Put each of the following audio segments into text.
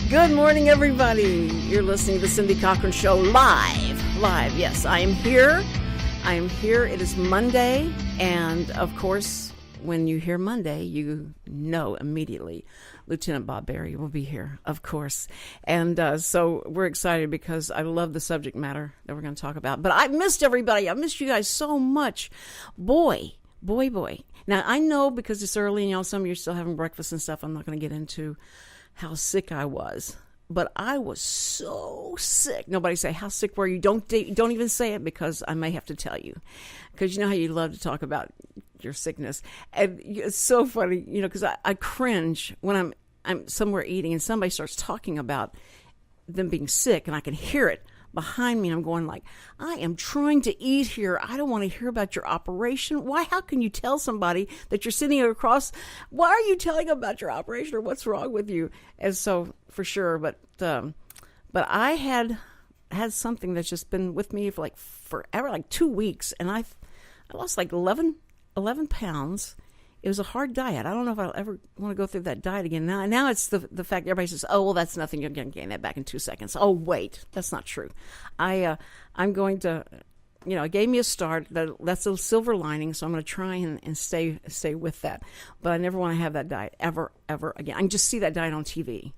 Good morning, everybody. You're listening to the Cindy Cochran Show live. Yes, I am here. It is Monday. And of course, when you hear Monday, you know immediately Lieutenant Bob Berry will be here, of course. And so we're excited because I love the subject matter that we're going to talk about. But I missed everybody. I missed you guys so much. Boy. Now, I know because it's early and some of you are still having breakfast and stuff, I'm not going to get into how sick I was, but I was so sick. Nobody say, how sick were you? Don't even say it, because I may have to tell you, because you know how you love to talk about your sickness. And it's so funny, because I cringe when I'm somewhere eating and somebody starts talking about them being sick and I can hear it behind me. I'm going like, I am trying to eat here. I don't want to hear about your operation. Why? How can you tell somebody that you're sitting across? Why are you telling them about your operation, or what's wrong with you? And so for sure, but I had something that's just been with me for like forever, like 2 weeks, and I lost like 11 pounds. It was a hard diet. I don't know if I'll ever want to go through that diet again. Now it's the fact everybody says, oh, well, that's nothing. You're going to gain that back in 2 seconds. Oh, wait, that's not true. I'm going to, it gave me a start. That's a silver lining, so I'm going to try and stay with that. But I never want to have that diet ever again. I can just see that diet on TV.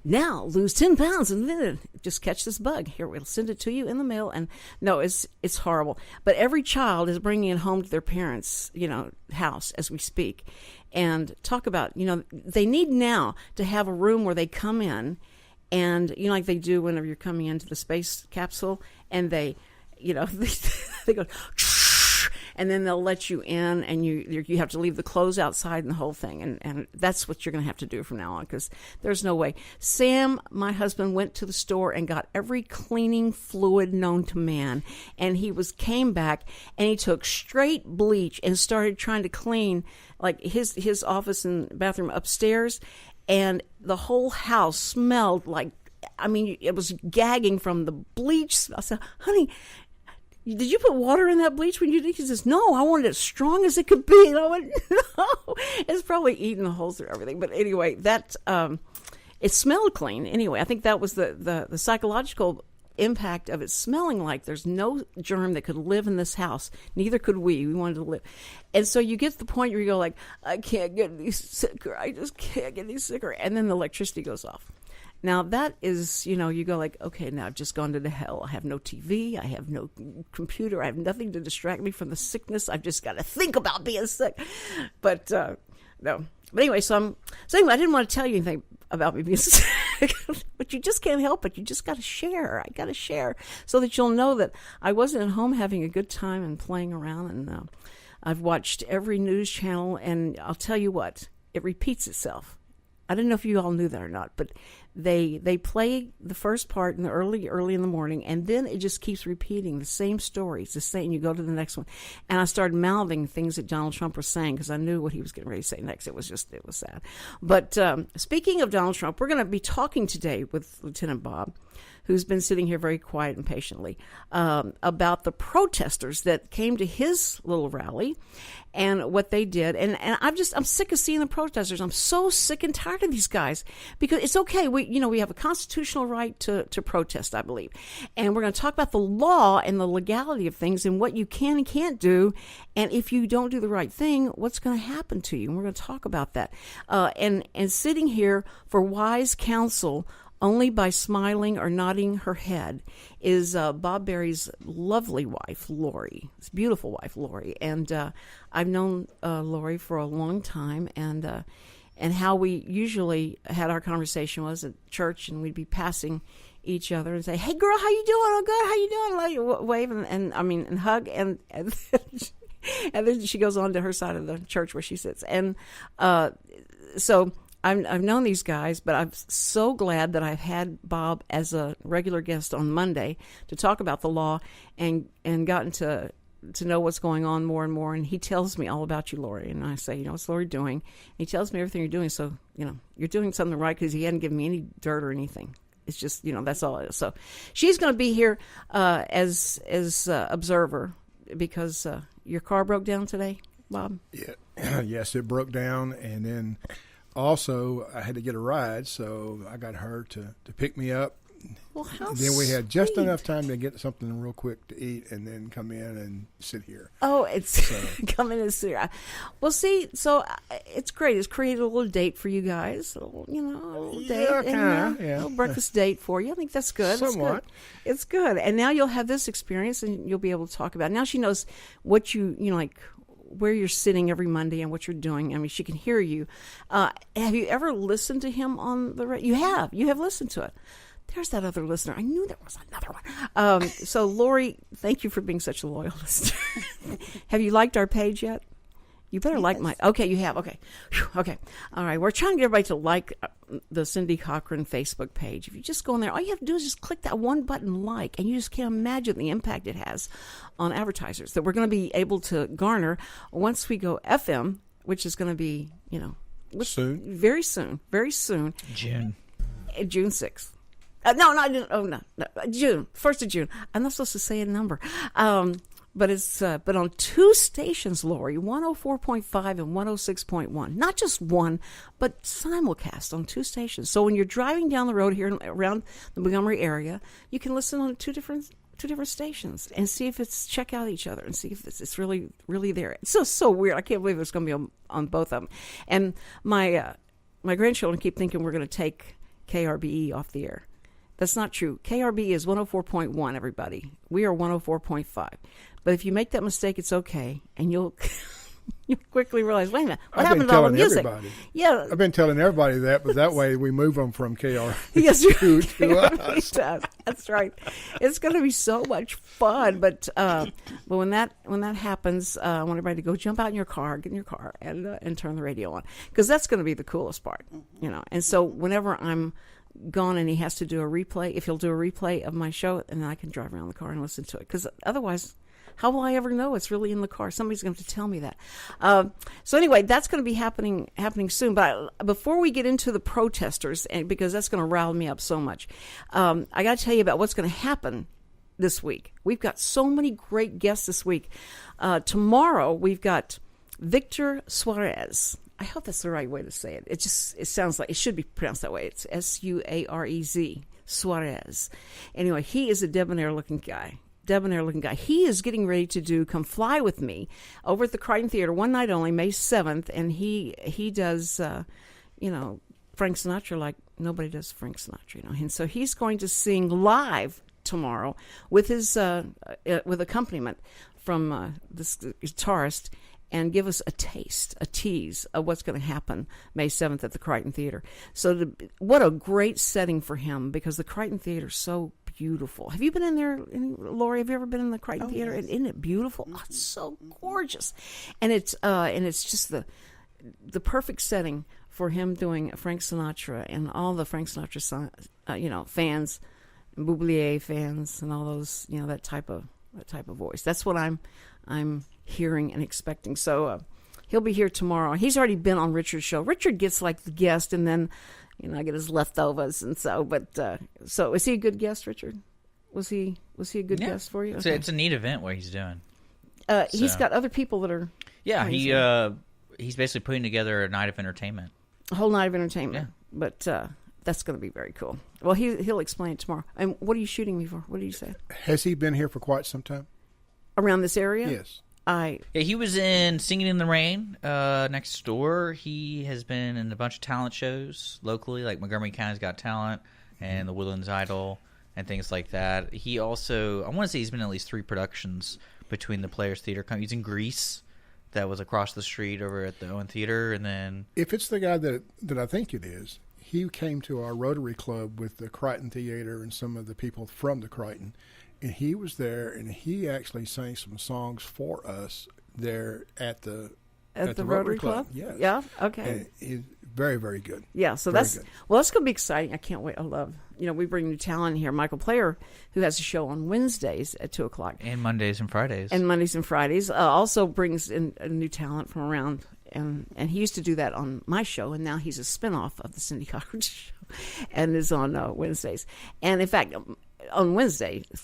Now lose 10 pounds and then just catch this bug. Here, we'll send it to you in the mail. And no, it's horrible. But every child is bringing it home to their parents, house as we speak. And talk about, they need now to have a room where they come in and, like they do whenever you're coming into the space capsule, and they go, and then they'll let you in, and you have to leave the clothes outside and the whole thing. And that's what you're going to have to do from now on, because there's no way. Sam, my husband, went to the store and got every cleaning fluid known to man. And he came back and he took straight bleach and started trying to clean like his office and bathroom upstairs. And the whole house smelled like, it was gagging from the bleach. I said, honey, did you put water in that bleach when you did? He says, no, I wanted it as strong as it could be. And I went, no, it's probably eating the holes through everything. But anyway, that it smelled clean. Anyway, I think that was the psychological impact of it smelling like there's no germ that could live in this house. Neither could we. We wanted to live. And so you get to the point where you go like, I can't get any sicker. I just can't get any sicker. And then the electricity goes off. Now, that is, you go like, okay, now I've just gone to the hell. I have no TV. I have no computer. I have nothing to distract me from the sickness. I've just got to think about being sick. But, no. But anyway, so anyway, I didn't want to tell you anything about me being sick. But you just can't help it. You just got to share. I got to share so that you'll know that I wasn't at home having a good time and playing around. And I've watched every news channel, and I'll tell you what, it repeats itself. I don't know if you all knew that or not, but they play the first part in the early in the morning, and then it just keeps repeating the same stories, the same. You go to the next one, and I started mouthing things that Donald Trump was saying because I knew what he was getting ready to say next. It was sad. But speaking of Donald Trump, we're going to be talking today with Lieutenant Bob, who's been sitting here very quiet and patiently, about the protesters that came to his little rally and what they did. And I'm sick of seeing the protesters. I'm so sick and tired of these guys, because it's okay. We have a constitutional right to protest, I believe. And we're going to talk about the law and the legality of things and what you can and can't do. And if you don't do the right thing, what's going to happen to you? And we're going to talk about that. And sitting here for wise counsel only by smiling or nodding her head is Bob Berry's lovely wife, Lori. His beautiful wife, Lori. And I've known Lori for a long time, and how we usually had our conversation was at church, and we'd be passing each other and say, "Hey, girl, how you doing? Oh, good. How you doing?" Like, wave and hug, and then she goes on to her side of the church where she sits, and so. I've known these guys, but I'm so glad that I've had Bob as a regular guest on Monday to talk about the law and gotten to know what's going on more and more. And he tells me all about you, Lori. And I say, what's Lori doing? And he tells me everything you're doing. So, you're doing something right, because he hadn't given me any dirt or anything. It's just, that's all it is. So she's going to be here as observer, because your car broke down today. Bob? Yeah. Yes, it broke down, and then also I had to get a ride, so I got her to pick me up. Well, how And then we had just sweet. enough time to get something real quick to eat, and then come in and sit here. Oh, it's coming in soon. Well, see, so it's great. It's created a little date for you guys. A little date. Yeah, and, kinda, a yeah. little breakfast date for you. I think that's good. Somewhat. It's good. And now you'll have this experience, and you'll be able to talk about it. Now she knows what like where you're sitting every Monday and what you're doing. I mean, she can hear you. Have you ever listened to him on the radio? You have. You have listened to it. There's that other listener. I knew there was another one. So, Lori, thank you for being such a loyal listener. Have you liked our page yet? You better like my... Okay, you have. Okay. Whew, okay. All right. We're trying to get everybody to like the Cindy Cochran Facebook page. If you just go in there, all you have to do is just click that one button, like, and you just can't imagine the impact it has on advertisers that we're going to be able to garner once we go FM, which is going to be, Soon. Very soon. Very soon. June 6th. No, June, 1st of June. I'm not supposed to say a number. But it's but on two stations, Lori, 104.5 and 106.1. Not just one, but simulcast on two stations. So when you're driving down the road here around the Montgomery area, you can listen on two different stations and see if it's check out each other and see if it's really, really there. It's so weird. I can't believe it's going to be on both of them. And my grandchildren keep thinking we're going to take KRBE off the air. That's not true. KRB is 104.1, everybody. We are 104.5. But if you make that mistake, it's okay. And you'll quickly realize, wait a minute, what happened to all the music? Everybody. Yeah. I've been telling everybody that, but that way we move them from KR yes, to us. That's right. It's going to be so much fun. But when that happens, I want everybody to go jump out in your car, get in your car, and turn the radio on. Because that's going to be the coolest part. And so whenever I'm gone and he has to do a replay, if he'll do a replay of my show, and then I can drive around the car and listen to it. Because otherwise, how will I ever know it's really in the car? Somebody's going to have to tell me that. So anyway, that's going to be happening soon. But before we get into the protesters, and because that's going to rile me up so much, I got to tell you about what's going to happen this week. We've got so many great guests this week. Tomorrow, we've got Victor Suarez. I hope that's the right way to say it. It sounds like it should be pronounced that way. It's Suarez, Suarez. Anyway, he is a debonair-looking guy. He is getting ready to do Come Fly With Me over at the Crichton Theater, one night only, May 7th, and he does, Frank Sinatra like nobody does Frank Sinatra, And so he's going to sing live tomorrow with his with accompaniment from this guitarist, and give us a tease of what's going to happen May 7th at the Crichton Theater. So what a great setting for him, because the Crichton Theater is so beautiful. Have you been in there, Lori? Have you ever been in the Crichton Theater? Yes. Isn't it beautiful? Oh, it's so gorgeous. And it's just the perfect setting for him doing Frank Sinatra and all the Frank Sinatra fans, Bublé fans, and all those, that type of voice. That's what I'm hearing and expecting. So he'll be here tomorrow. He's already been on Richard's show. Richard gets like the guest, and then I get his leftovers, and so. But so is he a good guest, Richard? Was he a good guest for you? It's a neat event what he's doing. He's got other people that are. Yeah, he's basically putting together a night of entertainment. A whole night of entertainment. Yeah. But that's going to be very cool. Well, he'll explain it tomorrow. And what are you shooting me for? What did you say? Has he been here for quite some time? Around this area? Yes. Yeah, he was in Singing in the Rain next door. He has been in a bunch of talent shows locally, like Montgomery County's Got Talent and the Woodlands Idol and things like that. He also, I want to say he's been in at least 3 productions between the Players Theater. He's in Grease, that was across the street over at the Owen Theater, and then... If it's the guy that I think it is, he came to our Rotary Club with the Crichton Theater and some of the people from the Crichton. And he was there, and he actually sang some songs for us there at the Rotary Club. Yes. Yeah. Okay. And he's very, very good. Yeah. So that's good. That's going to be exciting. I can't wait. I love. We bring new talent here. Michael Player, who has a show on Wednesdays at 2:00 and Mondays and Fridays. Also brings in a new talent from around. And he used to do that on my show, and now he's a spinoff of the Cindy Cochran Show, and is on Wednesdays. And in fact, on Wednesday, a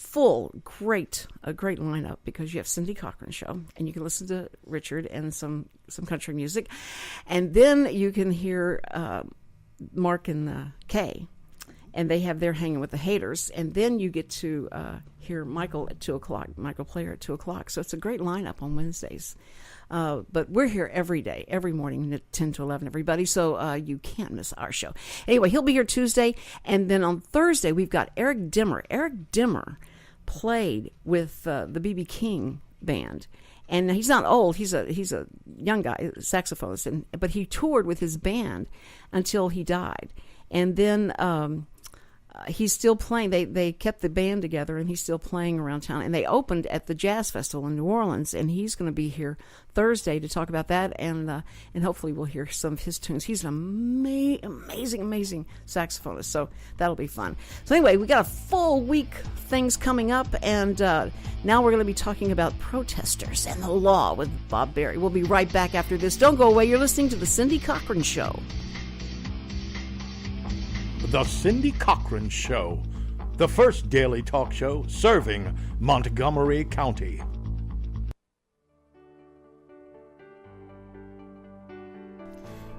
great lineup, because you have Cindy Cochran Show, and you can listen to Richard and some country music, and then you can hear Mark and Kay, and they have their Hanging with the Haters, and then you get to hear Michael at 2:00, Michael Player at 2:00. So it's a great lineup on Wednesdays. But we're here every day, every morning at 10 to 11, everybody, so you can't miss our show. Anyway, he'll be here Tuesday, and then on Thursday, we've got Eric Dimmer. Eric Dimmer played with the B.B. King band, and he's not old. He's a young guy, saxophonist, but he toured with his band until he died. And then he's still playing. They kept the band together, and he's still playing around town. And they opened at the Jazz Festival in New Orleans, and he's going to be here Thursday to talk about that, and hopefully we'll hear some of his tunes. He's an amazing saxophonist, so that'll be fun. So anyway, we got a full week things coming up, and now we're going to be talking about protesters and the law with Bob Berry. We'll be right back after this. Don't go away. You're listening to The Cindy Cochran Show. The Cindy Cochran Show, the first daily talk show serving Montgomery County.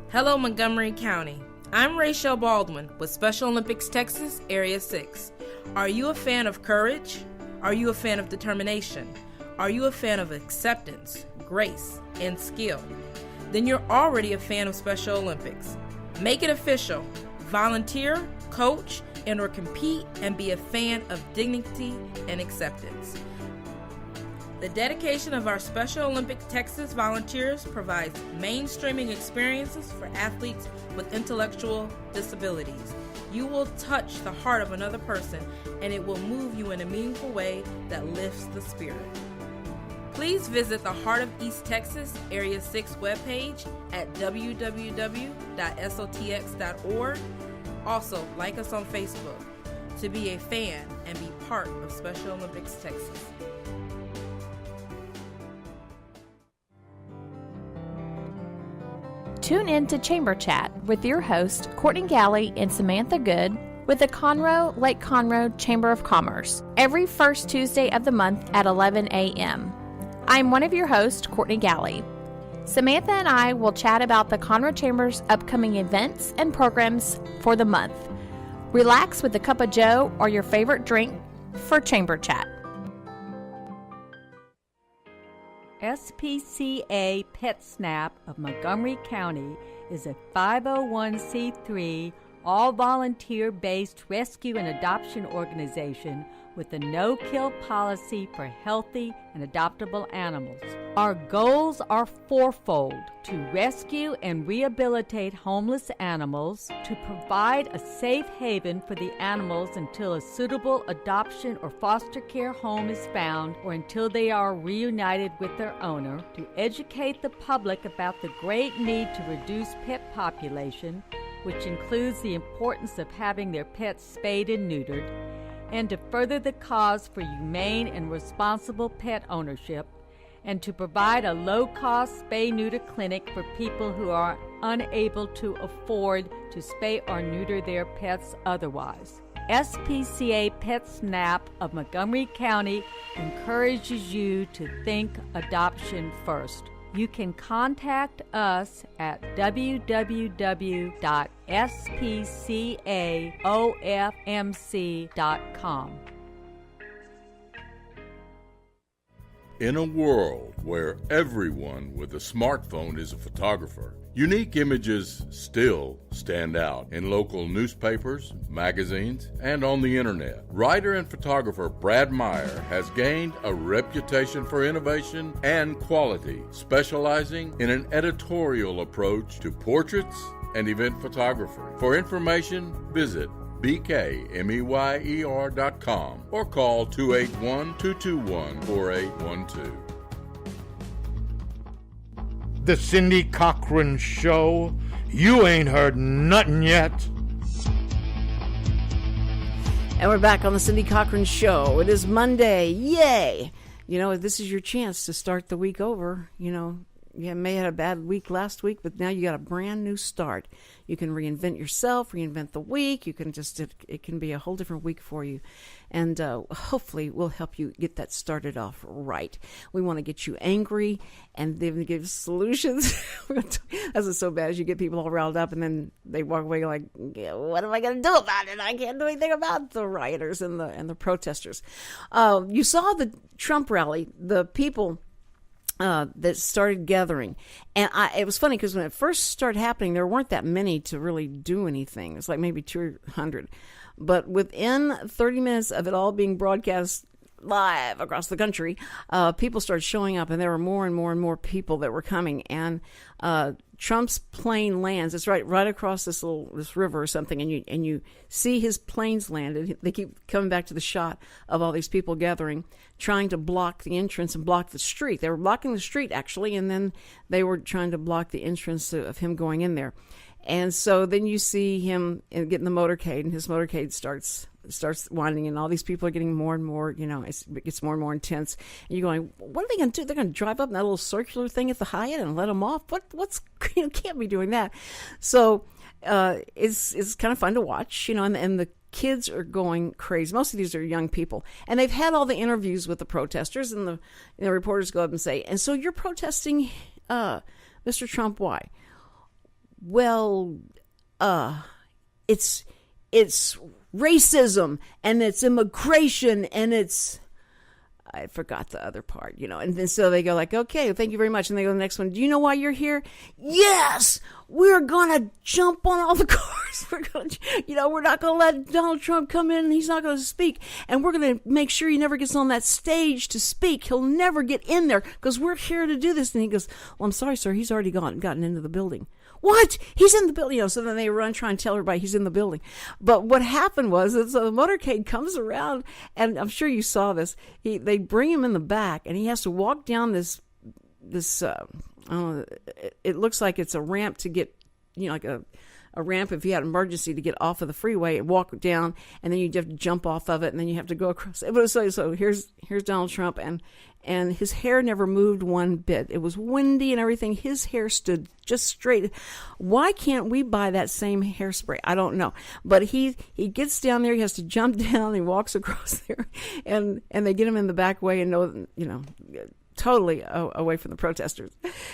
Hello, Montgomery County. I'm Rachel Baldwin with Special Olympics Texas, Area 6. Are you a fan of courage? Are you a fan of determination? Are you a fan of acceptance, grace, and skill? Then you're already a fan of Special Olympics. Make it official. Volunteer, coach, and/or compete and be a fan of dignity and acceptance. The dedication of our Special Olympics Texas volunteers provides mainstreaming experiences for athletes with intellectual disabilities. You will touch the heart of another person, and it will move you in a meaningful way that lifts the spirit. Please visit the Heart of East Texas Area 6 webpage at www.sotx.org. Also, like us on Facebook to be a fan and be part of Special Olympics Texas. Tune in to Chamber Chat with your host, Courtney Galley and Samantha Good, with the Conroe Lake Conroe Chamber of Commerce, every first Tuesday of the month at 11 a.m. I'm one of your hosts, Courtney Galley. Samantha and I will chat about the Conroe Chamber's upcoming events and programs for the month. Relax with a cup of joe or your favorite drink for Chamber Chat. SPCA PetSnap of Montgomery County is a 501c3 all-volunteer-based rescue and adoption organization with a no-kill policy for healthy and adoptable animals. Our goals are fourfold: to rescue and rehabilitate homeless animals, to provide a safe haven for the animals until a suitable adoption or foster care home is found or until they are reunited with their owner, to educate the public about the great need to reduce pet population, which includes the importance of having their pets spayed and neutered, and to further the cause for humane and responsible pet ownership, and to provide a low-cost spay-neuter clinic for people who are unable to afford to spay or neuter their pets otherwise. SPCA PetSnap of Montgomery County encourages you to think adoption first. You can contact us at www.spcaofmc.com. In a world where everyone with a smartphone is a photographer, unique images still stand out in local newspapers, magazines, and on the internet. Writer and photographer Brad Meyer has gained a reputation for innovation and quality, specializing in an editorial approach to portraits and event photography. For information, visit bkmeyer.com or call 281-221-4812. The Cindy Cochran Show. You ain't heard nothing yet. And we're back on the Cindy Cochran Show. It is Monday. Yay! You know, this is your chance to start the week over, you know, you may have had a bad week last week, but now you got a brand new start. You can reinvent yourself, reinvent the week. You can it can be a whole different week for you. And hopefully we'll help you get that started off right. We want to get you angry and then give solutions. That's so bad as you get people all riled up and then they walk away like, yeah, what am I going to do about it? I can't do anything about the rioters and the protesters. You saw the Trump rally, the people that started gathering. And it was funny because when it first started happening, there weren't that many to really do anything. It's like maybe 200. But within 30 minutes of it all being broadcast live across the country, people started showing up, and there were more and more and more people that were coming. And Trump's plane lands. It's right across this river or something, and you see his planes landed. They keep coming back to the shot of all these people gathering, trying to block the entrance and block the street. They were blocking the street actually, and then they were trying to block the entrance of him going in there. And so then you see him getting the motorcade, and his motorcade starts winding, and all these people are getting more and more, it gets more and more intense. And you're going, what are they going to do? They're going to drive up in that little circular thing at the Hyatt and let them off? Can't be doing that. So it's kind of fun to watch, and the kids are going crazy. Most of these are young people, and they've had all the interviews with the protesters, and the reporters go up and say, and so you're protesting, Mr. Trump, why? Well, it's racism, and it's immigration, and I forgot the other part, and then so they go like, okay, thank you very much. And they go to the next one. Do you know why you're here? Yes, we're going to jump on all the cars. We're going to, we're not going to let Donald Trump come in and he's not going to speak. And we're going to make sure he never gets on that stage to speak. He'll never get in there because we're here to do this. And he goes, well, I'm sorry, sir. He's already gotten into the building. What? He's in the building. So then they run, try and tell everybody he's in the building. But what happened was, so the motorcade comes around, and I'm sure you saw this. They bring him in the back, and he has to walk down this it looks like it's a ramp to get, like a ramp if you had an emergency to get off of the freeway and walk down, and then you have to jump off of it, and then you have to go across. So here's Donald Trump, and his hair never moved one bit. It was windy and everything. His hair stood just straight. Why can't we buy that same hairspray? I don't know. But he gets down there. He has to jump down. He walks across there, and they get him in the back way and totally away from the protesters.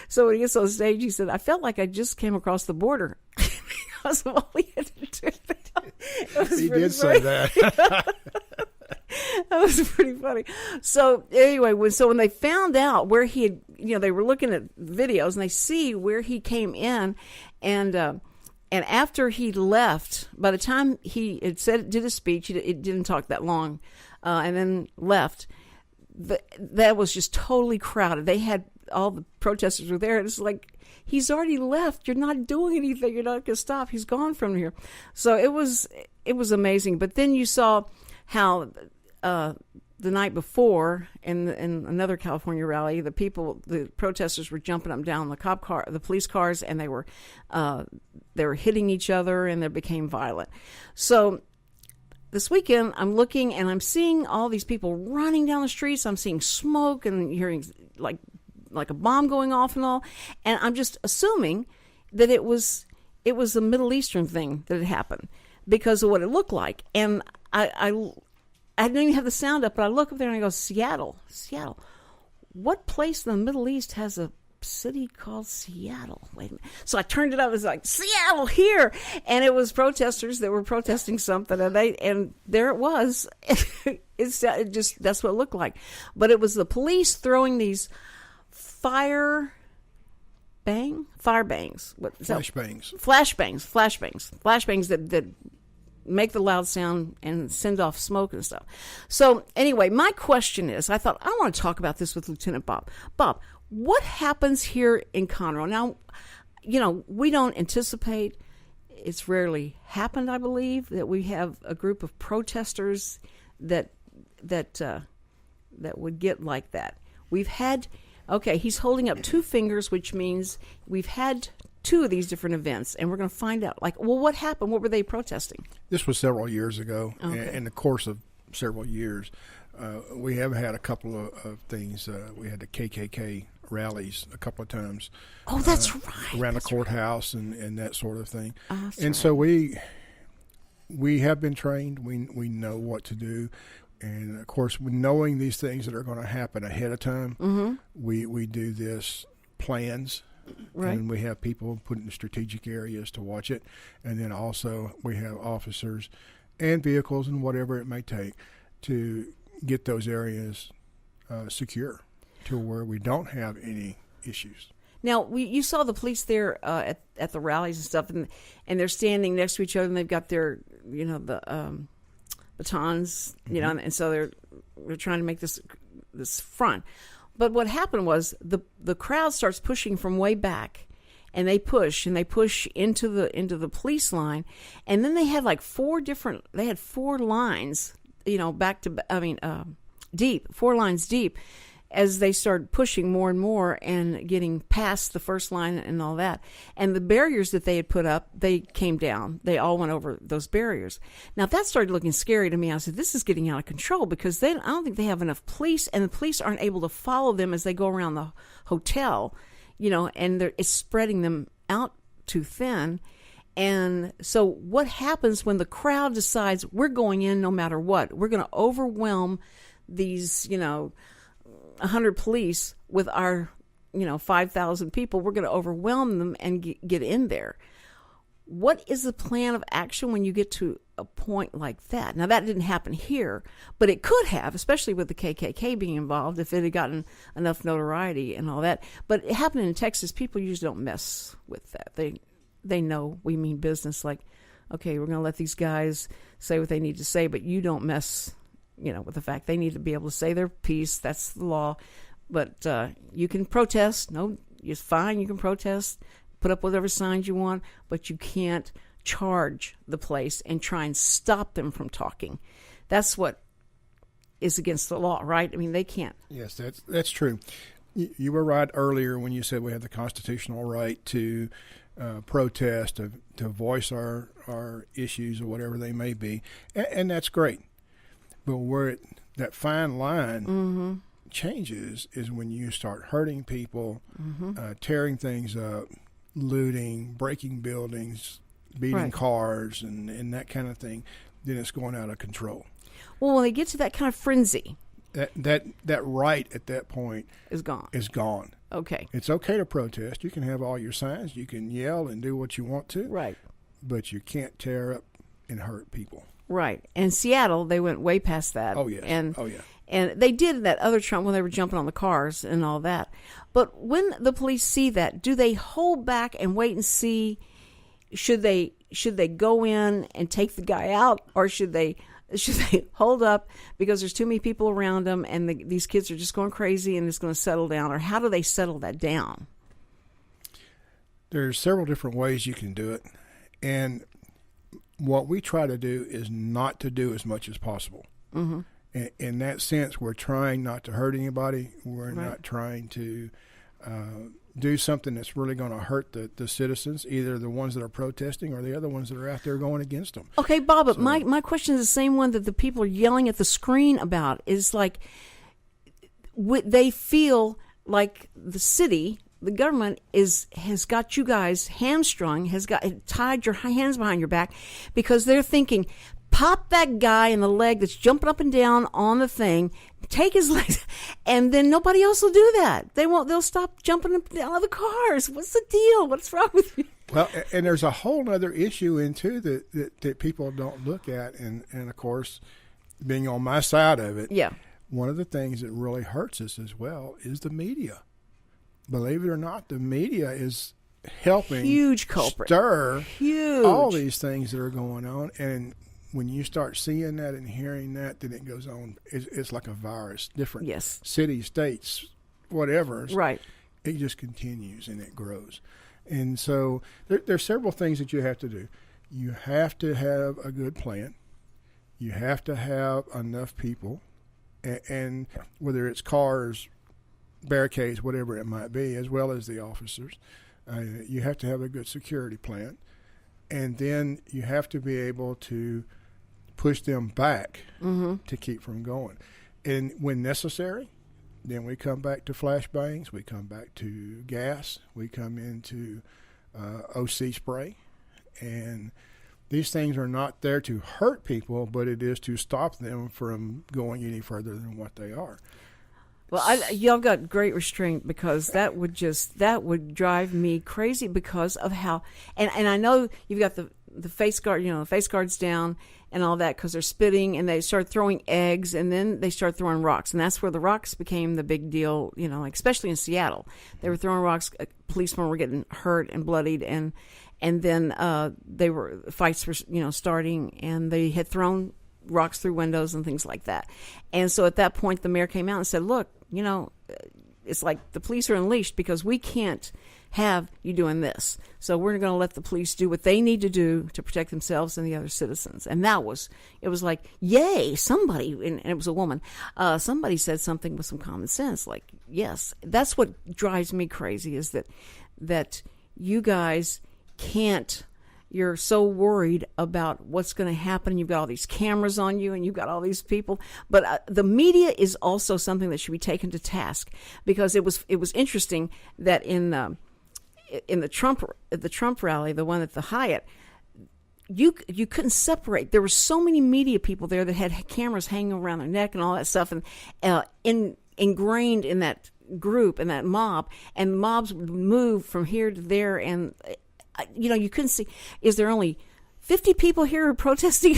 So when he gets on stage, he said, I felt like I just came across the border. Because of all we had to do. He did say that. That was pretty funny. So anyway, when they found out where he had, they were looking at videos and they see where he came in, and after he left, by the time he did his speech, it didn't talk that long, and then left. That was just totally crowded. They had all the protesters were there. It's like, he's already left. You're not doing anything. You're not going to stop. He's gone from here. So it was amazing. But then you saw how the night before in another California rally, the protesters were jumping up and down the police cars, and they were hitting each other, and they became violent. So this weekend, I'm looking and I'm seeing all these people running down the streets. I'm seeing smoke and hearing like a bomb going off and all. And I'm just assuming that it was a Middle Eastern thing that had happened because of what it looked like. And I didn't even have the sound up, but I look up there and I go, Seattle. What place in the Middle East has a city called Seattle? Wait a minute. So I turned it up. It was like, Seattle here. And it was protesters that were protesting something. And there it was. That's what it looked like. But it was the police throwing these flashbangs. Flashbangs that make the loud sound and send off smoke and stuff. So anyway, my question is, I thought I want to talk about this with Lieutenant Bob. Bob, what happens here in Conroe? Now, we don't anticipate, it's rarely happened, I believe, that we have a group of protesters that would get like that. We've had, he's holding up two fingers, which means we've had two of these different events, and we're going to find out, what happened? What were they protesting? This was several years ago. Okay. In the course of several years, we have had a couple of things. We had the KKK rallies a couple of times. Oh, that's right. Around the courthouse and that sort of thing. That's and right. so we have been trained. We know what to do. And, of course, knowing these things that are going to happen ahead of time, we do this plans. Right. And we have people put in strategic areas to watch it. And then also we have officers and vehicles and whatever it may take to get those areas secure to where we don't have any issues. Now, you saw the police there at the rallies and stuff, and they're standing next to each other, and they've got their, the batons, and so they're trying to make this front. But what happened was the crowd starts pushing from way back, and they push into the police line, and then they had like four lines, deep, 4 lines deep, as they started pushing more and more and getting past the first line and all that. And the barriers that they had put up, they came down. They all went over those barriers. Now, that started looking scary to me. I said, this is getting out of control, because I don't think they have enough police, and the police aren't able to follow them as they go around the hotel, and it's spreading them out too thin. And so what happens when the crowd decides we're going in no matter what? We're going to overwhelm these, 100 police with our, 5,000 people. We're going to overwhelm them and get in there. What is the plan of action when you get to a point like that? Now, that didn't happen here, but it could have, especially with the KKK being involved, if it had gotten enough notoriety and all that. But it happened in Texas. People usually don't mess with that. They know we mean business. Like, okay, we're going to let these guys say what they need to say, but you don't mess with the fact they need to be able to say their piece. That's the law. But you can protest. No, it's fine. You can protest, put up whatever signs you want, but you can't charge the place and try and stop them from talking. That's what is against the law, right? I mean, they can't. Yes, that's true. You were right earlier when you said we have the constitutional right to protest, to voice our issues or whatever they may be, and that's great. But where that fine line changes is when you start hurting people, tearing things up, looting, breaking buildings, beating cars, and that kind of thing. Then it's going out of control. Well, when they get to that kind of frenzy, that right at that point is gone. Okay. It's okay to protest. You can have all your signs. You can yell and do what you want to. Right. But you can't tear up and hurt people. Right. And Seattle, they went way past that. Oh, yes. And they did that other Trump when they were jumping on the cars and all that. But when the police see that, do they hold back and wait and see? Should they go in and take the guy out, or should they hold up because there's too many people around them and these kids are just going crazy and it's going to settle down? Or how do they settle that down? There's several different ways you can do it. And what we try to do is not to do as much as possible. Mm-hmm. In that sense, we're trying not to hurt anybody. We're not trying to do something that's really going to hurt the citizens, either the ones that are protesting or the other ones that are out there going against them. Okay, Bob, but my question is the same one that the people are yelling at the screen about. Is like they feel like the city, the government has got you guys hamstrung, has tied your hands behind your back, because they're thinking, pop that guy in the leg that's jumping up and down on the thing, take his legs, and then nobody else will do that. They'll stop jumping up and down on the cars. What's the deal? What's wrong with you? Well, and there's a whole other issue into that people don't look at, and of course, being on my side of it, one of the things that really hurts us as well is the media. Believe it or not, the media is helping huge culprit. Stir all these things that are going on. And when you start seeing that and hearing that, then it goes on. It's like a virus, different cities, states, whatever. Right. It just continues and it grows. And so there's several things that you have to do. You have to have a good plan. You have to have enough people, and whether it's cars, barricades, whatever it might be, as well as the officers. You have to have a good security plan. And then you have to be able to push them back to keep from going. And when necessary, Then we come back to flashbangs. We come back to gas. We come into OC spray. And these things are not there to hurt people, but it is to stop them from going any further than what they are. Well, y'all got great restraint, because that would drive me crazy because of how, and I know you've got the face guard, the face guards down and all that, because they're spitting and they start throwing eggs, and then they start throwing rocks, and that's where the rocks became the big deal. Like especially in Seattle, they were throwing rocks. Policemen were getting hurt and bloodied, and then fights were starting, and they had thrown rocks through windows and things like that. And so at that point, the mayor came out and said, look, it's like the police are unleashed, because we can't have you doing this. So we're going to let the police do what they need to do to protect themselves and the other citizens. And it was like, yay, somebody, and it was a woman, somebody said something with some common sense. Like, yes, that's what drives me crazy, is that you guys can't, you're so worried about what's going to happen. You've got all these cameras on you, and you've got all these people. But the media is also something that should be taken to task, because it was interesting that in the Trump rally, the one at the Hyatt, you couldn't separate. There were so many media people there that had cameras hanging around their neck and all that stuff, and ingrained in that group and that mob, and mobs would move from here to there, and you couldn't see. Is there only 50 people here protesting?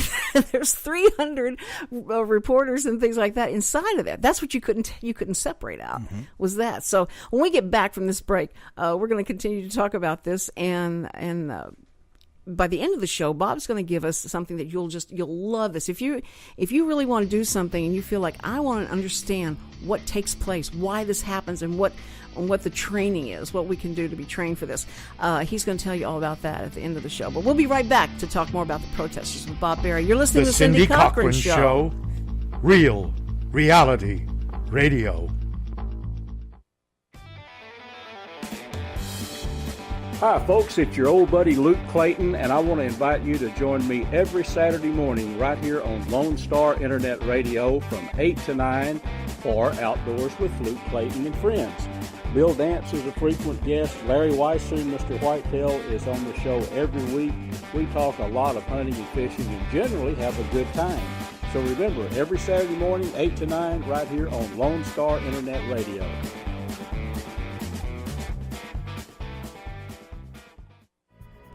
There's 300 reporters and things like that inside of that. That's what you couldn't separate out. Mm-hmm. Was that. So when we get back from this break, we're going to continue to talk about this, and by the end of the show, Bob's going to give us something that you'll love this. If you really want to do something and you feel like, I want to understand what takes place, why this happens, and what the training is, what we can do to be trained for this, he's going to tell you all about that at the end of the show. But we'll be right back to talk more about the protesters with Bob Berry. You're listening to the Cindy Cochran Show. Real reality radio. Hi folks, it's your old buddy Luke Clayton, and I want to invite you to join me every Saturday morning right here on Lone Star Internet Radio from 8 to 9 for Outdoors with Luke Clayton and Friends. Bill Dance is a frequent guest. Larry Weisser, Mr. Whitetail, is on the show every week. We talk a lot of hunting and fishing and generally have a good time. So remember, every Saturday morning, 8 to 9, right here on Lone Star Internet Radio.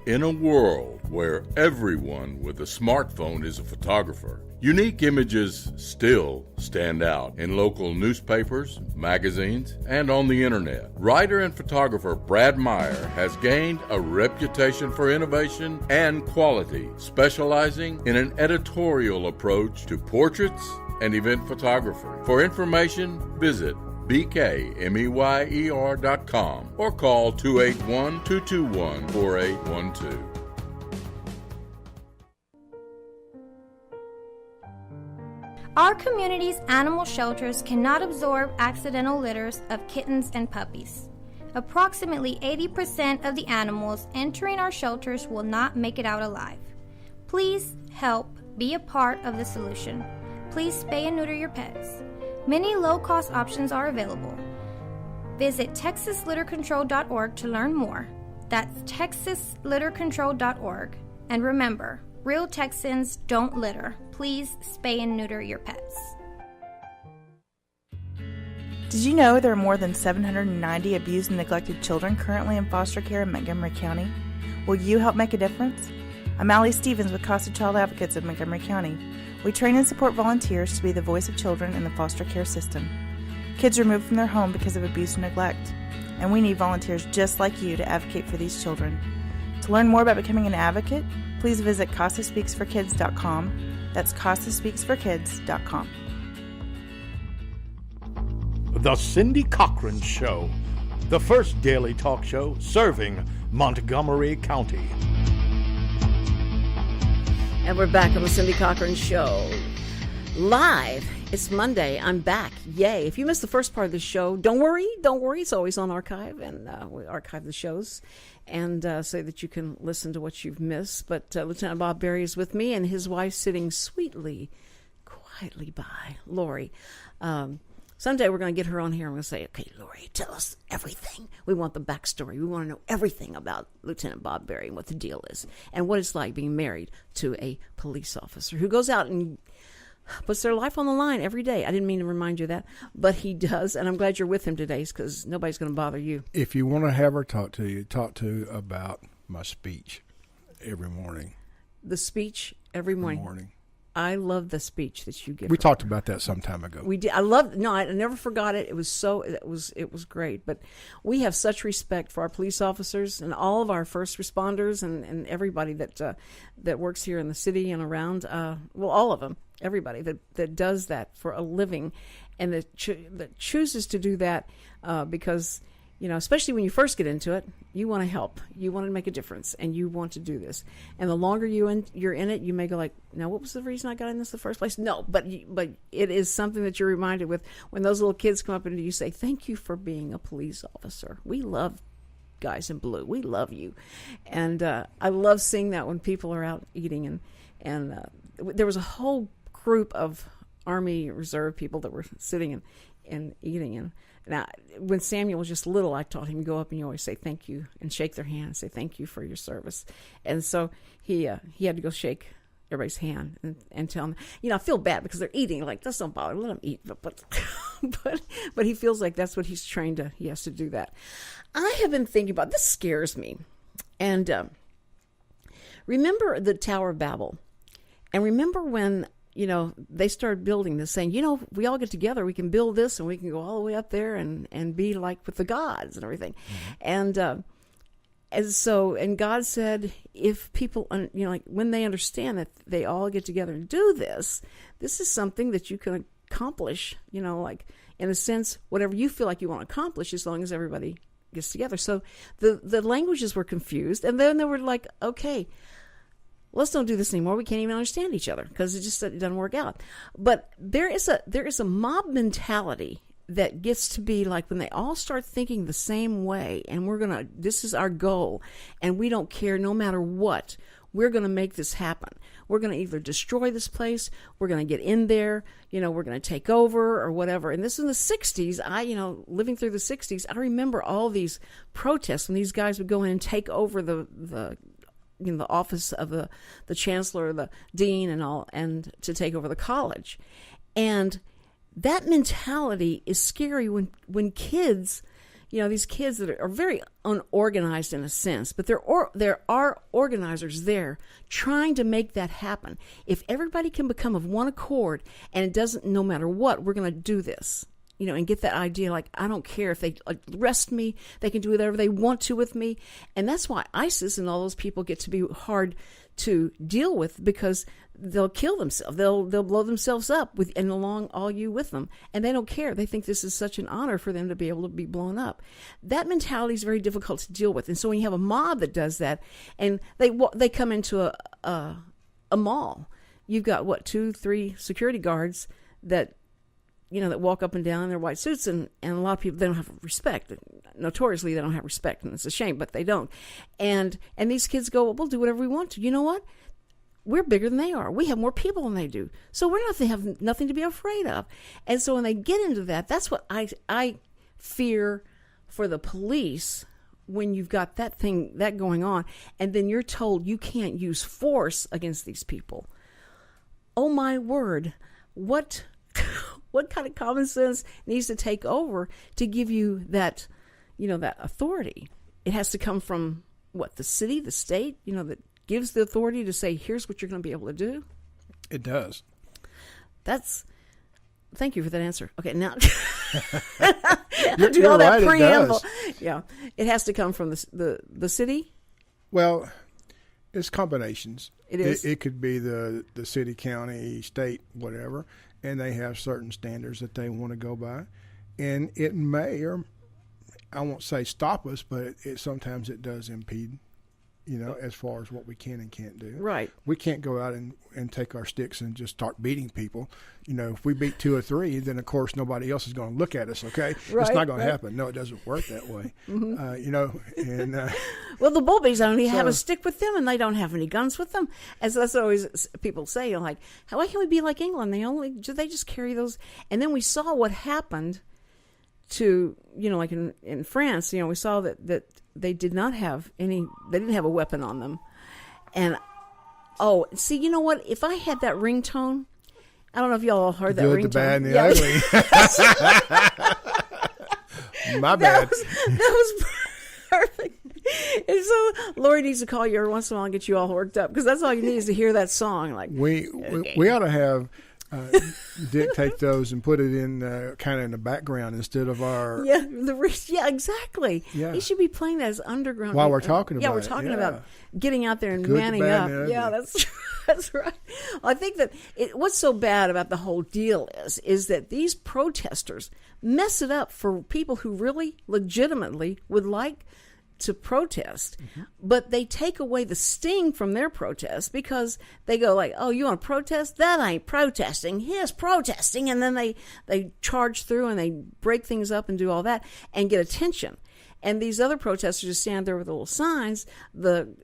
In a world where everyone with a smartphone is a photographer, unique images still stand out in local newspapers, magazines, and on the internet. Writer and photographer Brad Meyer has gained a reputation for innovation and quality, specializing in an editorial approach to portraits and event photography. For information, visit bkmeyer.com or call 281-221-4812. Our community's animal shelters cannot absorb accidental litters of kittens and puppies. Approximately 80% of the animals entering our shelters will not make it out alive. Please help be a part of the solution. Please spay and neuter your pets. Many low-cost options are available. Visit texaslittercontrol.org to learn more. That's texaslittercontrol.org. And remember, real Texans don't litter. Please spay and neuter your pets. Did you know there are more than 790 abused and neglected children currently in foster care in Montgomery County? Will you help make a difference? I'm Allie Stevens with Casa Child Advocates of Montgomery County. We train and support volunteers to be the voice of children in the foster care system. Kids removed from their home because of abuse and neglect, and we need volunteers just like you to advocate for these children. To learn more about becoming an advocate, please visit CasaSpeaksForKids.com. That's CasaSpeaksForKids.com. The Cindy Cochran Show, the first daily talk show serving Montgomery County. And we're back on the Cindy Cochran Show. Live. It's Monday. I'm back. Yay. If you missed the first part of the show, don't worry. It's always on archive, and we archive the shows and so that you can listen to what you've missed. But Lieutenant Bob Berry is with me, and his wife sitting quietly by, Lori. Someday we're going to get her on here and we'll say, okay, Lori, tell us everything. We want the backstory. We want to know everything about Lieutenant Bob Berry and what the deal is and what it's like being married to a police officer who goes out and puts their life on the line every day. I didn't mean to remind you of that, but he does, and I'm glad you're with him today because nobody's going to bother you. If you want to have her talk to about my speech every morning. The speech every morning. I love the speech that you give. We talked about that some time ago. We did. I never forgot it. It was great. But we have such respect for our police officers and all of our first responders and everybody that works here in the city and around. All of them. Everybody that does that for a living, and that chooses to do that because, especially when you first get into it, you want to help, you want to make a difference, and you want to do this. And the longer you're in it, you may go like, "Now, what was the reason I got in this in the first place?" No, but it is something that you're reminded with when those little kids come up and you say, "Thank you for being a police officer. We love guys in blue. We love you," and I love seeing that when people are out eating and there was a whole group of Army Reserve people that were sitting and eating. And now, when Samuel was just little, I taught him to go up and you always say thank you and shake their hand and say thank you for your service. And so he had to go shake everybody's hand and tell them, I feel bad because they're eating. Like, that's don't bother, let them eat. But he feels like that's what he's trained to. He has to do that. I have been thinking about this. Scares me. And remember the Tower of Babel, and remember when they started building this, saying, if we all get together, we can build this and we can go all the way up there and be like with the gods and everything. Mm-hmm. And God said, if people, when they understand that they all get together and do this is something that you can accomplish, in a sense, whatever you feel like you want to accomplish, as long as everybody gets together. So the languages were confused. And then they were like, okay, let's don't do this anymore. We can't even understand each other because it doesn't work out. But there is a mob mentality that gets to be like when they all start thinking the same way, and this is our goal, and we don't care no matter what. We're going to make this happen. We're going to either destroy this place, we're going to get in there, we're going to take over or whatever. And this is in the 60s. Living through the 60s, I remember all these protests when these guys would go in and take over the office of the chancellor, the dean, and all, and to take over the college. And that mentality is scary when kids, these kids that are very unorganized in a sense, but there are organizers there trying to make that happen. If everybody can become of one accord, and it doesn't, no matter what, we're going to do this. And get that idea, like, I don't care if they arrest me, they can do whatever they want to with me. And that's why ISIS and all those people get to be hard to deal with, because they'll kill themselves. They'll blow themselves up and along all you with them. And they don't care. They think this is such an honor for them to be able to be blown up. That mentality is very difficult to deal with. And so when you have a mob that does that, and they come into a mall, you've got, 2-3 security guards that walk up and down in their white suits, and a lot of people, they don't have respect. Notoriously, they don't have respect, and it's a shame, but they don't. And these kids go, well, we'll do whatever we want to. You know what? We're bigger than they are. We have more people than they do. So they have nothing to be afraid of. And so when they get into that, that's what I fear for the police, when you've got that going on, and then you're told you can't use force against these people. Oh, my word. What kind of common sense needs to take over to give you that, that authority? It has to come from the city, the state, that gives the authority to say, here's what you're going to be able to do. It does. Thank you for that answer. Okay, now you're all that right, preamble. It does. Yeah, it has to come from the city. Well, it's combinations. It is. It could be the city, county, state, whatever. And they have certain standards that they want to go by. And it may, or I won't say stop us, but sometimes it does impede, as far as what we can and can't do. Right. We can't go out and take our sticks and just start beating people. If we beat 2 or 3, then, of course, nobody else is going to look at us, okay? Right, it's not going to happen. No, it doesn't work that way. Mm-hmm. Well, the Bulbies only have a stick with them, and they don't have any guns with them. As that's always people say, like, why can't we be like England? They just carry those. And then we saw what happened to, like in France. We saw that they did not have any. They didn't have a weapon on them. And see, you know what? If I had that ringtone, I don't know if y'all heard that ringtone. The bad, and the ugly. My bad. That was perfect. And so Lori needs to call you every once in a while and get you all worked up, because that's all you need is to hear that song. Like we ought to have dictate those and put it in kind of in the background instead of our exactly. It should be playing that as underground while we're talking about we're talking about getting out there and manning up. That's right. Well, I think that what's so bad about the whole deal is that these protesters mess it up for people who really legitimately would like to protest, but they take away the sting from their protest, because they go like, oh, you want to protest? That ain't protesting. Here's protesting. And then they charge through and they break things up and do all that and get attention. And these other protesters just stand there with little signs. The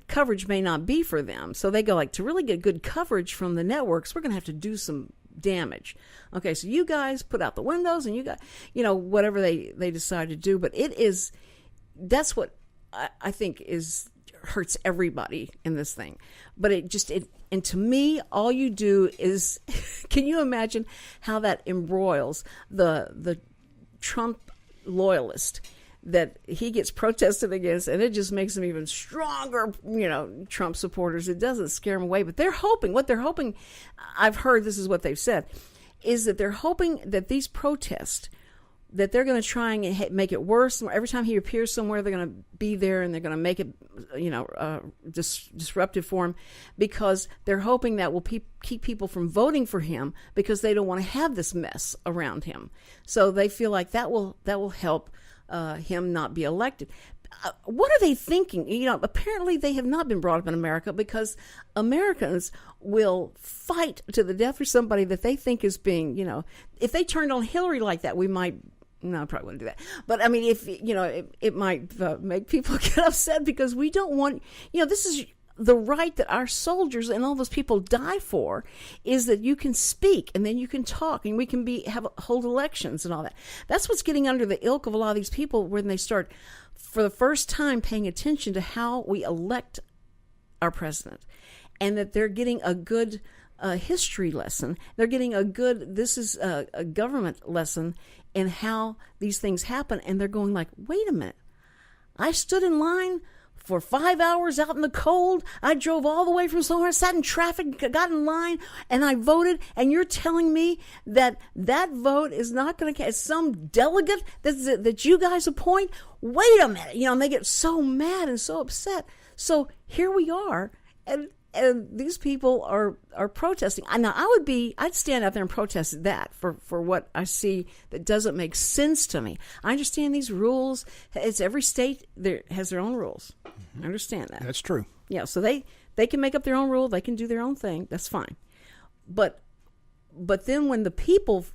coverage may not be for them. So they go like, to really get good coverage from the networks, we're going to have to do some damage. Okay, so you guys put out the windows and you got, whatever they decide to do. But that's what I think hurts everybody in this thing. But and to me, all you do is, can you imagine how that embroils the Trump loyalist, that he gets protested against, and it just makes them even stronger, Trump supporters. It doesn't scare them away, but what they're hoping, I've heard this is what they've said, is that they're hoping that these protests, that they're going to try and make it worse. Every time he appears somewhere, they're going to be there and they're going to make it, disruptive for him, because they're hoping that will keep people from voting for him, because they don't want to have this mess around him. So they feel like that will help him not be elected. What are they thinking? Apparently they have not been brought up in America, because Americans will fight to the death for somebody that they think is being, if they turned on Hillary like that, we might. No, I probably wouldn't do that. But I mean, if it might make people get upset, because we don't want, this is the right that our soldiers and all those people die for, is that you can speak and then you can talk and we can hold elections and all that. That's what's getting under the ilk of a lot of these people, when they start for the first time paying attention to how we elect our president, and that they're getting a good history lesson. They're getting this is a government lesson in how these things happen. And they're going like, wait a minute, I stood in line for 5 hours out in the cold. I drove all the way from somewhere, sat in traffic, got in line, and I voted. And you're telling me that vote is not going to catch some delegate that you guys appoint? Wait a minute. And they get so mad and so upset. So here we are. And these people are protesting. Now, I'd stand out there and protest that for what I see that doesn't make sense to me. I understand these rules. It's every state has their own rules. I understand that. That's true. Yeah, so they can make up their own rule. They can do their own thing. That's fine. But then when the people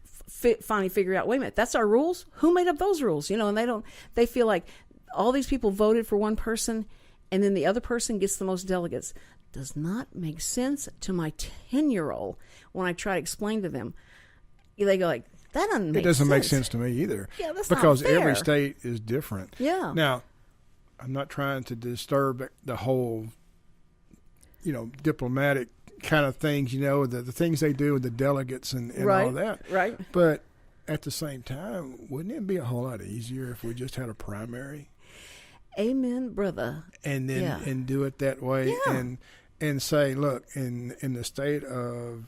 finally figure out, wait a minute, that's our rules? Who made up those rules? And they feel like all these people voted for one person, and then the other person gets the most delegates. Does not make sense to my 10-year-old when I try to explain to them. They go like, that doesn't make sense. It doesn't make sense to me either. Yeah, that's because not fair. Every state is different. Yeah. Now, I'm not trying to disturb the whole, diplomatic kind of things, the things they do with the delegates and all that. Right. But at the same time, wouldn't it be a whole lot easier if we just had a primary? Amen, brother. And then and do it that way, and say, look, in the state of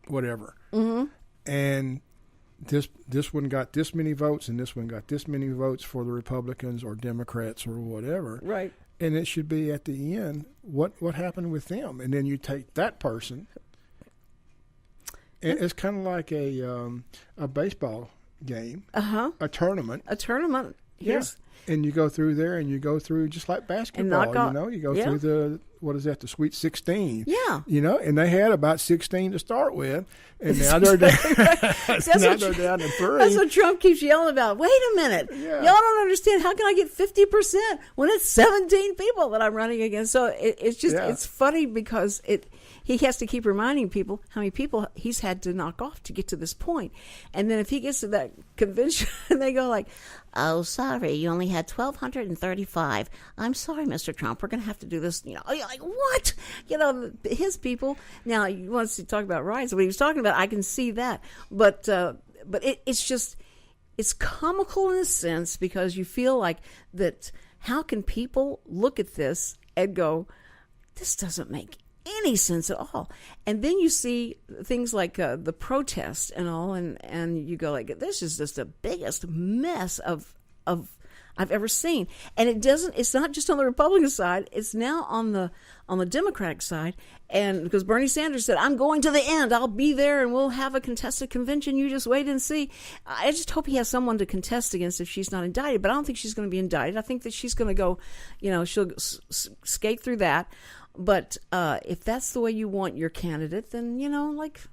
whatever, and this one got this many votes, and this one got this many votes for the Republicans or Democrats or whatever, right? And it should be at the end what happened with them, and then you take that person. And it's kind of like a baseball game, a tournament. Here's And you go through there, and you go through just like basketball. You go through the the Sweet 16. Yeah. And they had about 16 to start with, and now they're down. They're down to 3. That's what Trump keeps yelling about. Wait a minute, y'all don't understand. How can I get 50% when it's 17 people that I'm running against? So it's just it's funny because he has to keep reminding people how many people he's had to knock off to get to this point. And then if he gets to that convention, they go like, oh, sorry, you only had 1,235. I'm sorry, Mr. Trump, we're going to have to do this. You're like, what? His people. Now, he wants to talk about riots. What he was talking about, I can see that. But it's just, it's comical in a sense because you feel like that how can people look at this and go, this doesn't make any sense at all. And then you see things like the protests and all, and you go like, this is just the biggest mess of I've ever seen. And it's not just on the Republican side, it's now on the Democratic side. And because Bernie Sanders said, I'm going to the end, I'll be there and we'll have a contested convention, you just wait and see. I just hope he has someone to contest against if she's not indicted, but I don't think she's going to be indicted. I think that she's going to go, she'll skate through that. But if that's the way you want your candidate, then,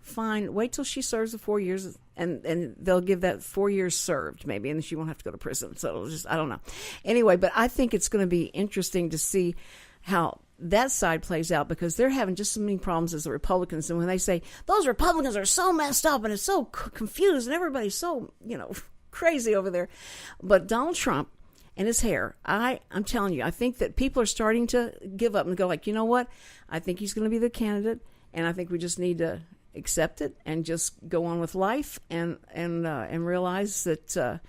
fine. Wait till she serves the 4 years, and they'll give that 4 years served, maybe, and she won't have to go to prison. So it'll just, I don't know. Anyway, but I think it's going to be interesting to see how that side plays out because they're having just as many problems as the Republicans. And when they say, those Republicans are so messed up and it's so confused and everybody's so, crazy over there. But Donald Trump and his hair, I'm telling you, I think that people are starting to give up and go like, you know what? I think he's going to be the candidate, and I think we just need to accept it and just go on with life and realize that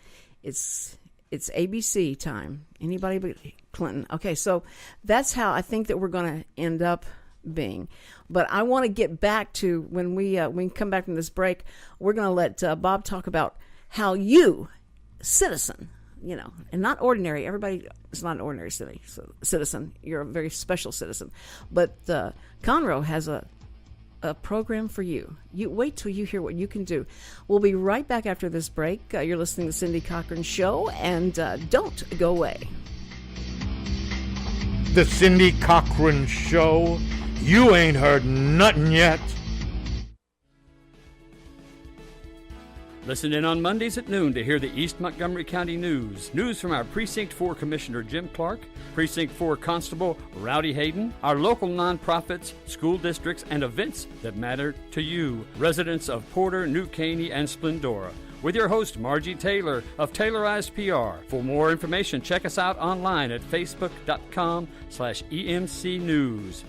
it's ABC time. Anybody but Clinton. Okay, so that's how I think that we're going to end up being. But I want to get back to when we come back from this break, we're going to let Bob talk about how you, citizen, and not ordinary. Everybody is not an ordinary citizen. You're a very special citizen. But Conroe has a program for you. You wait till you hear what you can do. We'll be right back after this break. You're listening to Cindy Cochran Show, and don't go away. The Cindy Cochran Show. You ain't heard nothing yet. Listen in on Mondays at noon to hear the East Montgomery County news. News from our Precinct 4 Commissioner Jim Clark, Precinct 4 Constable Rowdy Hayden, our local nonprofits, school districts, and events that matter to you, residents of Porter, New Caney, and Splendora. With your host, Margie Taylor of Taylorized PR. For more information, check us out online at facebook.com/EMC News.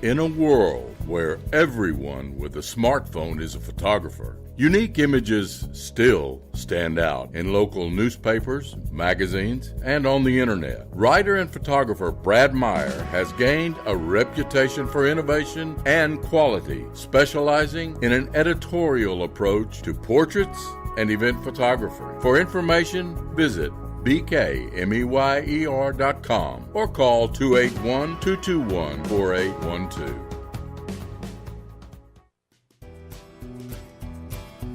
In a world where everyone with a smartphone is a photographer, unique images still stand out in local newspapers, magazines, and on the internet. Writer and photographer Brad Meyer has gained a reputation for innovation and quality, specializing in an editorial approach to portraits and event photography. For information, visit bkmeyer.com or call 281-221-4812.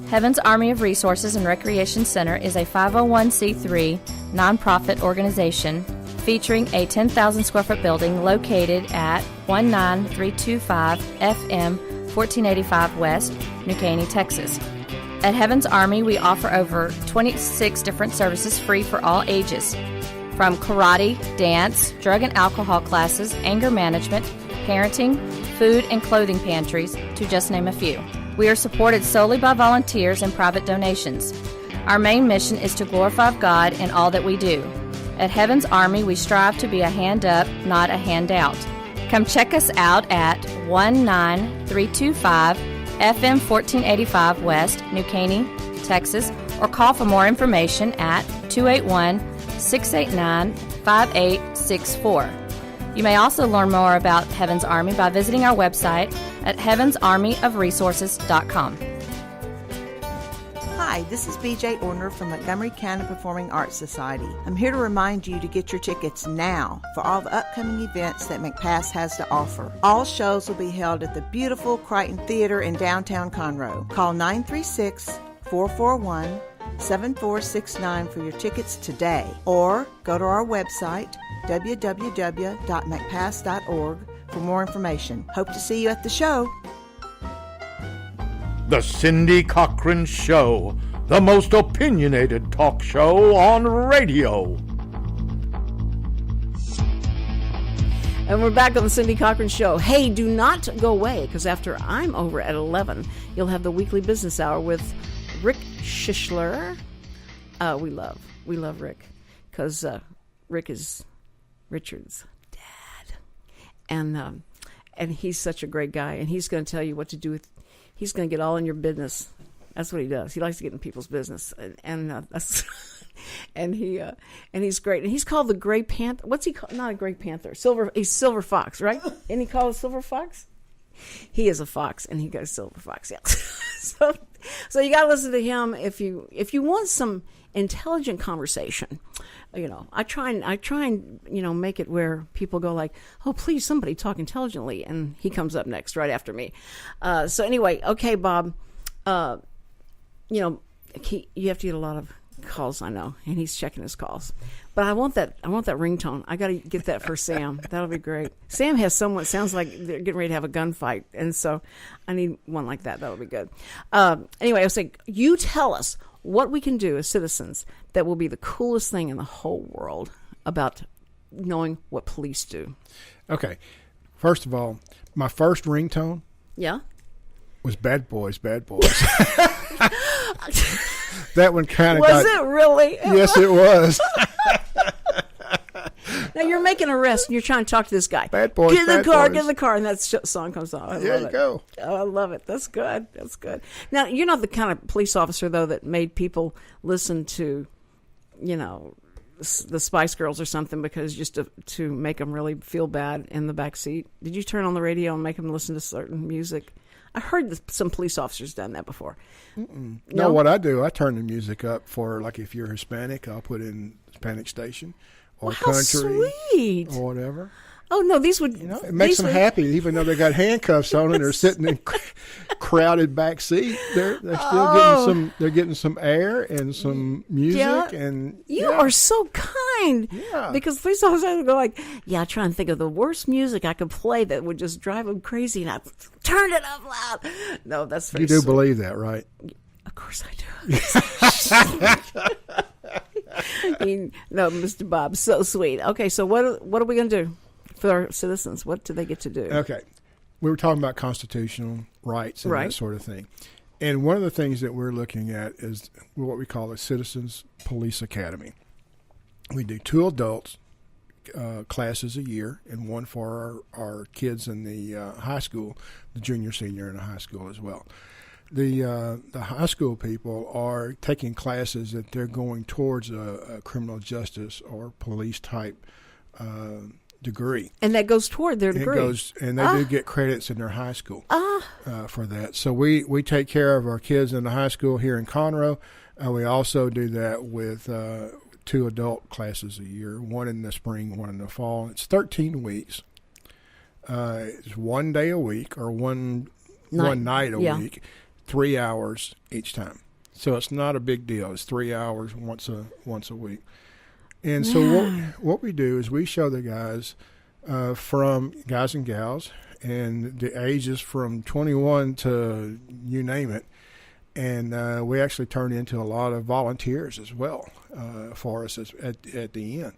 Heaven's Army of Resources and Recreation Center is a 501c3 nonprofit organization featuring a 10,000 square foot building located at 19325 FM 1485 West, New Caney, Texas. At Heaven's Army, we offer over 26 different services free for all ages, from karate, dance, drug and alcohol classes, anger management, parenting, food and clothing pantries, to just name a few. We are supported solely by volunteers and private donations. Our main mission is to glorify God in all that we do. At Heaven's Army, we strive to be a hand up, not a handout. Come check us out at 19325 FM 1485 West, New Caney, Texas, or call for more information at 281-689-5864. You may also learn more about Heaven's Army by visiting our website at heavensarmyofresources.com. Hi, this is BJ Orner from Montgomery County Performing Arts Society. I'm here to remind you to get your tickets now for all the upcoming events that McPass has to offer. All shows will be held at the beautiful Crichton Theater in downtown Conroe. Call 936-441 7469 for your tickets today, or go to our website, www.macpass.org, for more information. Hope to see you at the show. The Cindy Cochran Show, the most opinionated talk show on radio. And we're back on the Cindy Cochran Show. Hey, do not go away, because after I'm over at 11, you'll have the weekly business hour with Rick Schischler. We love Rick, because Rick is Richard's dad, and he's such a great guy, and he's going to tell you what to do with. He's going to get all in your business. That's what he does. He likes to get in people's business, and that's and he's great. And he's called the Gray Panther. What's he called? Not a Gray Panther. He's Silver Fox, right? Isn't he called a Silver Fox? He is a fox, and he got Silver Fox. Yeah. So you got to listen to him if you want some intelligent conversation. You know, I try and make it where people go like, oh, please, somebody talk intelligently, and he comes up next right after me. So anyway, okay, Bob. You have to get a lot of calls, I know, and he's checking his calls. But I want that ringtone. I got to get that for Sam. That'll be great. Sam has someone, sounds like they're getting ready to have a gunfight, and so I need one like that. That'll be good. Anyway, I was saying, you tell us what we can do as citizens that will be the coolest thing in the whole world about knowing what police do. Okay. First of all, my first ringtone was Bad Boys, Bad Boys. That one kind of Was it really? Yes, it was. Now you're making an arrest and you're trying to talk to this guy. Bad Boys, Get in the car, boys. Get in the car, and that song comes on. There you go. Oh, I love it. That's good. That's good. Now, you're not the kind of police officer, though, that made people listen to, the Spice Girls or something because just to make them really feel bad in the back seat. Did you turn on the radio and make them listen to certain music? I heard some police officers done that before. No, what I do, I turn the music up for, like, if you're Hispanic, I'll put in Hispanic station or country sweet. Or whatever. Oh, no, these would... it makes them happy, even though they got handcuffs on and they're sitting in crowded back seat. They're still getting some air and some music. And you are so kind. Yeah. Because police officers would go like, I try and think of the worst music I could play that would just drive them crazy, and I turn it up loud. No, that's very You do sweet. believe that, right? Of course I do. No, Mr. Bob, so sweet. Okay, so what are we going to do for our citizens? What do they get to do? Okay. We were talking about constitutional rights and that sort of thing. And one of the things that we're looking at is what we call a Citizens Police Academy. We do 2 adults classes a year and one for our kids in the high school, the junior, senior, and the high school as well. The high school people are taking classes that they're going towards a criminal justice or police type degree. And that goes toward their degree. And they do get credits in their high school for that. So we take care of our kids in the high school here in Conroe. We also do that with 2 adult classes a year, one in the spring, one in the fall. It's 13 weeks. It's 1 day a week or one night a week, 3 hours each time. So it's not a big deal. It's 3 hours once a week. And so what we do is we show the guys from guys and gals, and the ages from 21 to you name it. And we actually turn into a lot of volunteers as well for us at the end.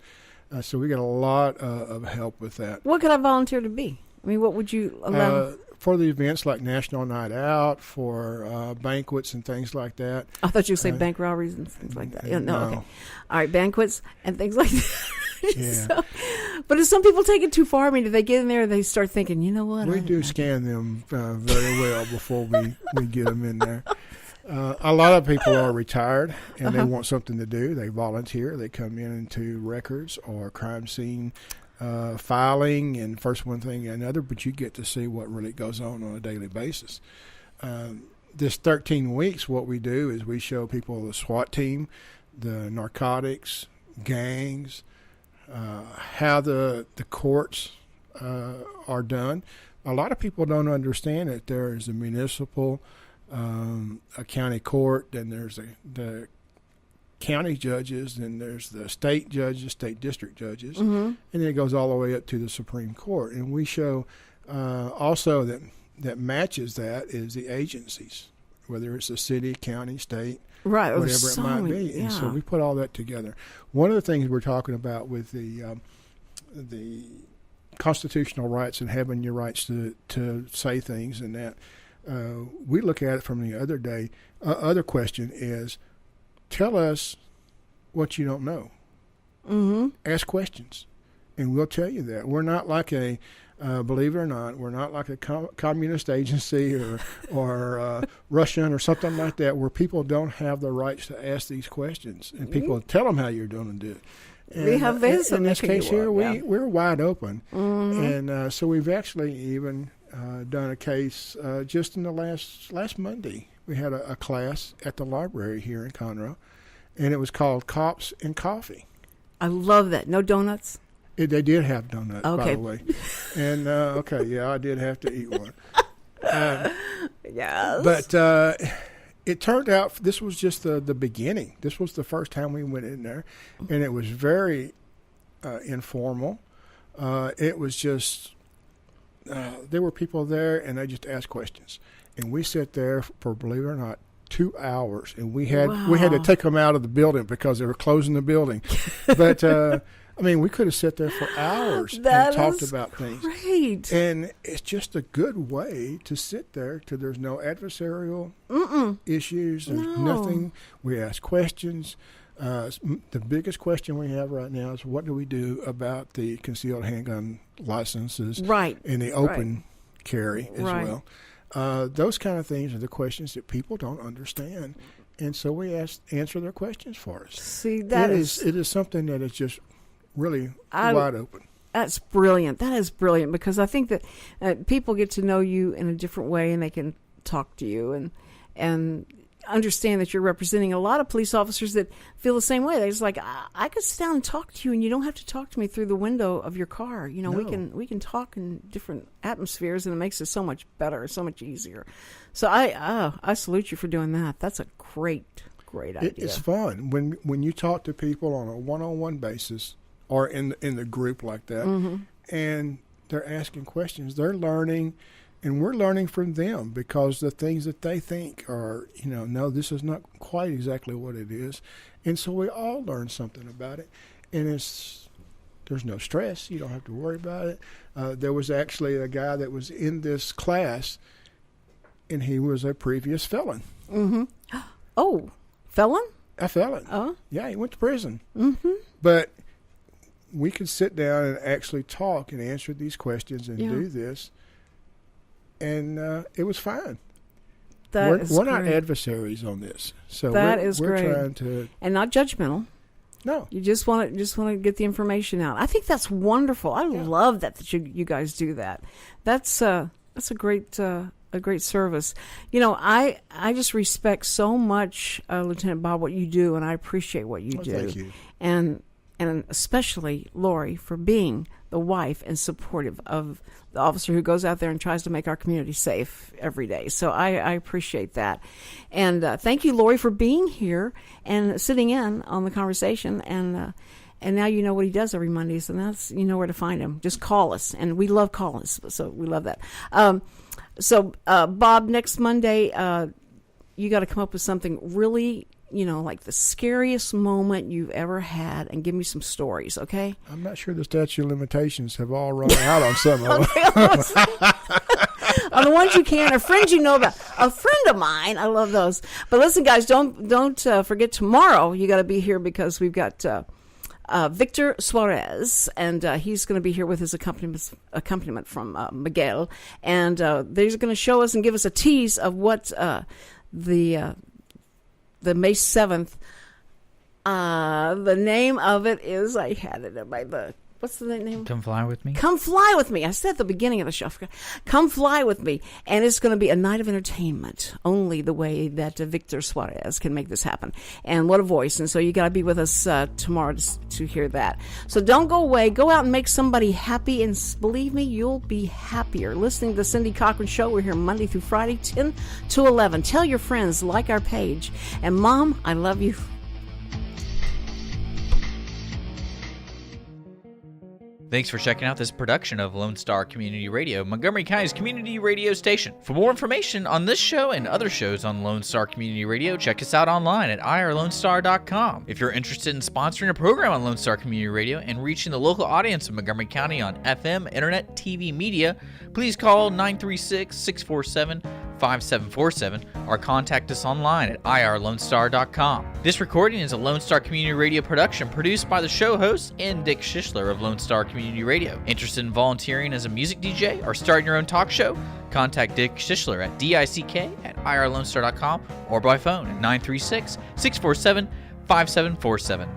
So we get a lot of help with that. What could I volunteer to be? I mean, what would you allow? For the events like National Night Out, for banquets and things like that. I thought you would say bank robberies and things like that. No. Okay. All right, banquets and things like that. Yeah. But if some people take it too far, I mean, do they get in there and they start thinking, you know what? We do scan them very well before we get them in there. A lot of people are retired and they want something to do. They volunteer. They come in into records or crime scene filing and first one thing and another, but you get to see what really goes on a daily basis. This 13 weeks, what we do is we show people the SWAT team, the narcotics, gangs, how the courts are done. A lot of people don't understand that there is a municipal, a county court, then there's the county judges, and there's the state judges, state district judges, Mm-hmm. and then it goes all the way up to the Supreme Court. And we show also that matches that is the agencies, whether it's a city, county, state, right, whatever it might be. And so we put all that together. One of the things we're talking about with the constitutional rights and having your rights to say things, and that we look at it from the other day. Other question is, tell us what you don't know. Mm-hmm. Ask questions, and we'll tell you that. We're not like a believe it or not, we're not like a communist agency or Russian or something like that, where people don't have the rights to ask these questions, and people tell them how you're doing to do it. And, we have this in this case here, yeah. we're wide open, Mm-hmm. and so we've actually even done a case just in the last Monday. We had a class at the library here in Conroe, and it was called Cops and Coffee. I love that. No donuts? They did have donuts, by Okay. the way. And, I did have to eat one. Yes. But it turned out this was just the beginning. This was the first time we went in there, and it was very informal. It was just, there were people there, and they just asked questions. And we sat there for, believe it or not, 2 hours, and we had to take them out of the building because they were closing the building. But we could have sat there for hours and talked about things. Great. And it's just a good way to sit there till there's no adversarial issues. There's nothing. We ask questions. The biggest question we have right now is, what do we do about the concealed handgun licenses, right, and the open carry as right. well? Those kind of things are the questions that people don't understand, and so we answer their questions for us. See, it is something that is just really wide open. That's brilliant. That is brilliant, because I think that people get to know you in a different way, and they can talk to you and understand that you're representing a lot of police officers that feel the same way. They're just like, I could sit down and talk to you, and you don't have to talk to me through the window of your car. You know, No. we can talk in different atmospheres, and it makes it so much better, so much easier. So I salute you for doing that. That's a great idea. It's fun when you talk to people on a one-on-one basis or in the group like that, Mm-hmm. and they're asking questions. They're learning. And we're learning from them, because the things that they think are, no, this is not quite exactly what it is. And so we all learn something about it. And there's no stress. You don't have to worry about it. There was actually a guy that was in this class, and he was a previous felon. Mm-hmm. Oh, felon? A felon. Oh? Yeah, he went to prison. Mm-hmm. But we could sit down and actually talk and answer these questions and do this. And it was fine. We're not adversaries on this, so we're trying to, and not judgmental. No, you just want to get the information out. I think that's wonderful. I love that you guys do that. That's a great service. I just respect so much, Lieutenant Bob, what you do, and I appreciate what you do. Thank you. And especially Lori for being the wife and supportive of the officer who goes out there and tries to make our community safe every day. So I appreciate that. And thank you, Lori, for being here and sitting in on the conversation. And now you know what he does every Mondays, and that's, you know where to find him. Just call us. And we love call-ins, so we love that. So Bob, next Monday, you got to come up with something really, like the scariest moment you've ever had, and give me some stories, okay? I'm not sure the statute of limitations have all run out on some of them. On the ones you can, or friends you know about. A friend of mine, I love those. But listen, guys, don't forget tomorrow. You got to be here, because we've got Victor Suarez, and he's going to be here with his accompaniment from Miguel, and they're going to show us and give us a tease of what the May 7th, the name of it is, I had it in my book. What's the name? Come Fly With Me. Come Fly With Me. I said at the beginning of the show, Come Fly With Me. And it's going to be a night of entertainment, only the way that Victor Suarez can make this happen. And what a voice. And so you got to be with us tomorrow to hear that. So don't go away. Go out and make somebody happy. And believe me, you'll be happier. Listening to the Cindy Cochran Show. We're here Monday through Friday, 10 to 11. Tell your friends, like our page. And Mom, I love you. Thanks for checking out this production of Lone Star Community Radio, Montgomery County's community radio station. For more information on this show and other shows on Lone Star Community Radio, check us out online at irlonestar.com. If you're interested in sponsoring a program on Lone Star Community Radio and reaching the local audience of Montgomery County on FM, internet, TV, media, please call 936-647-5747 or contact us online at irlonestar.com. This recording is a Lone Star Community Radio production produced by the show host and Dick Schischler of Lone Star Community Radio. Interested in volunteering as a music DJ or starting your own talk show? Contact Dick Schischler at dick@irlonestar.com or by phone at 936-647-5747.